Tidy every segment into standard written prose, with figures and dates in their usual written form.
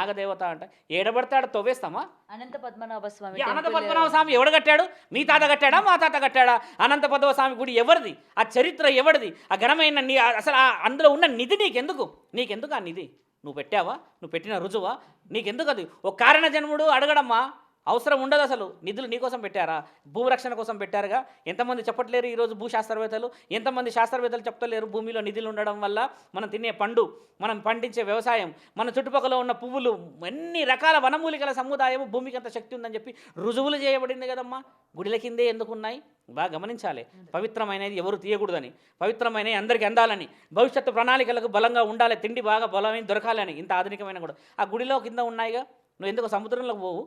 నాగదేవత అంట ఏడబడతాడు తవ్వేస్తామా? అనంత పద్మనాభ స్వామి అనంత పద్మనాభ స్వామి ఎవడు కట్టాడు? మీ తాత కట్టాడా మా తాత కట్టాడా? అనంత పద్మనాభ స్వామి గుడి ఎవరిది? ఆ చరిత్ర ఎవరిది? ఆ ఘనమైన అసలు అందులో ఉన్న నిధి నీకెందుకు ఆ నిధి? నువ్వు పెట్టావా? నువ్వు పెట్టిన రుజువా? నీకెందుకు అది? ఒక కారణ జన్ముడు అడగడమ్మా అవసరం ఉండదు. అసలు నిధులు నీకోసం పెట్టారా? భూరక్షణ కోసం పెట్టారుగా. ఎంతమంది చెప్పట్లేరు ఈరోజు భూశాస్త్రవేత్తలు? ఎంతమంది శాస్త్రవేత్తలు చెప్తలేరు భూమిలో నిధులు ఉండడం వల్ల మనం తినే పండు, మనం పండించే వ్యవసాయం, మన చుట్టుపక్కల ఉన్న పువ్వులు, అన్ని రకాల వనమూలికల సముదాయం భూమికి అంత శక్తి ఉందని చెప్పి రుజువులు చేయబడింది కదమ్మా. గుడిల కిందే ఎందుకు ఉన్నాయి? బాగా గమనించాలి. పవిత్రమైనది ఎవరు తీయకూడదని, పవిత్రమైనవి అందరికీ అందాలని, భవిష్యత్తు ప్రణాళికలకు బలంగా ఉండాలి, తిండి బాగా బలమైన దొరకాలని, ఇంత ఆధునికమైన కూడా ఆ గుడిలో కింద ఉన్నాయిగా. నువ్వు ఎందుకు సముద్రంలోకి పోవు?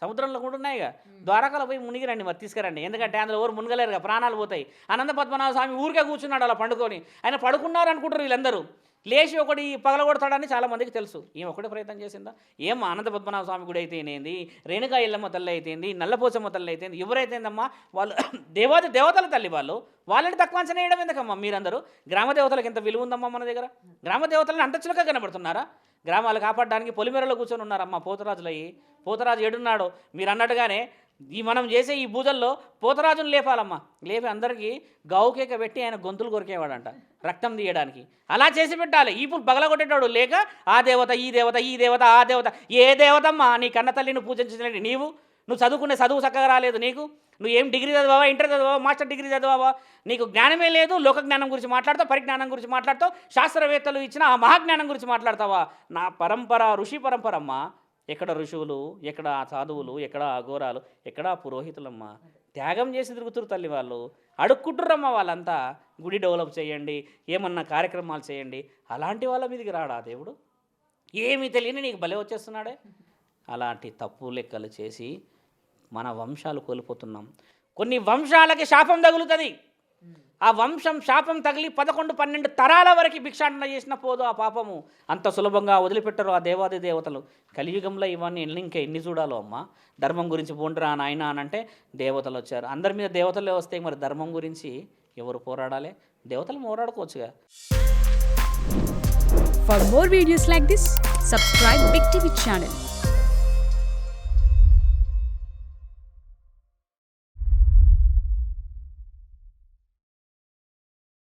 సముద్రంలో కూడా ఉన్నాయిగా. ద్వారకాలో పోయి మునిగిరండి, మరి తీసుకురండి. ఎందుకంటే అందులో ఎవరు మునగలేరుగా, ప్రాణాలు పోతాయి. అనంత పద్మనాభ స్వామి ఊరికే కూర్చున్నాడు అలా పండుకొని. ఆయన పడుకున్నారు అనుకుంటారు వీళ్ళందరూ. లేచి ఒకటి పగలగొడతాడని చాలామందికి తెలుసు. ఏం ఒకటే ప్రయత్నం చేసిందా? ఏం అనంత పద్మనాభ స్వామి గుడి అయితేనేంది, రేణుకా ఎల్లమ్మ తల్లి అయితేంది, నల్లపోచమ్మ తల్లి అయితేంది, ఎవరైతేందమ్మా వాళ్ళు దేవతల తల్లి. వాళ్ళని తక్కువ అంచనా వేయడం ఎందుకమ్మా? మీరందరూ గ్రామ దేవతలకు ఎంత విలువ ఉందమ్మా మన దగ్గర? గ్రామ దేవతలను అంత చులక కనబడుతున్నారా? గ్రామాలు కాపాడడానికి పొలిమేరలో కూర్చొని ఉన్నారమ్మా పోతరాజులయ్యి. పోతరాజు ఏడున్నాడో మీరు అన్నట్టుగానే మనం చేసే ఈ పూజల్లో పోతరాజును లేపాలమ్మా. లేపి అందరికీ గావుకేక పెట్టి ఆయన గొంతులు కొరికేవాడంట రక్తం తీయడానికి. అలా చేసి పెట్టాలి. ఇప్పుడు పగలగొట్టేటాడు లేక ఆ దేవత ఈ దేవత ఈ దేవత ఆ దేవత. ఏ దేవతమ్మా? నీ కన్న తల్లిని పూజించలేండి. నువ్వు చదువుకునే చదువు చక్కగా రాలేదు నీకు. నువ్వు ఏం డిగ్రీ చదివావా, ఇంటర్ చదివావా, మాస్టర్ డిగ్రీ చదివావా? నీకు జ్ఞానమే లేదు. లోక జ్ఞానం గురించి మాట్లాడతావు, పరిజ్ఞానం గురించి మాట్లాడతావు, శాస్త్రవేత్తలు ఇచ్చిన ఆ మహాజ్ఞానం గురించి మాట్లాడతావా? నా పరంపర ఋషి పరంపరమ్మా. ఎక్కడ ఋషువులు, ఎక్కడ సాధువులు, ఎక్కడ అఘోరాలు, ఎక్కడ పురోహితులమ్మా. త్యాగం చేసి తిరుగుతురు తల్లి వాళ్ళు. అడుక్కుంటురమ్మా వాళ్ళంతా. గుడి డెవలప్ చేయండి, ఏమన్నా కార్యక్రమాలు చేయండి. అలాంటి వాళ్ళ మీదకి రాడా దేవుడు? ఏమీ తెలియని నీకు భలే వచ్చేస్తున్నాడే. అలాంటి తప్పు లెక్కలు చేసి మన వంశాలు కోల్పోతున్నాం. కొన్ని వంశాలకి శాపం తగులుతుంది. ఆ వంశం శాపం తగిలి 11-12 తరాల వరకు భిక్షాటన చేసిన పోదు ఆ పాపము. అంత సులభంగా వదిలిపెట్టరు ఆ దేవాది దేవతలు. కలియుగంలో ఇవన్నీ ఇంకా ఎన్ని చూడాలో అమ్మా. ధర్మం గురించి పోండిరా నాయన అని అంటే దేవతలు వచ్చారు. అందరి మీద దేవతలే వస్తే మరి ధర్మం గురించి ఎవరు పోరాడాలి? దేవతలు పోరాడుకోవచ్చుగా. For more videos like this, subscribe Big TV channel.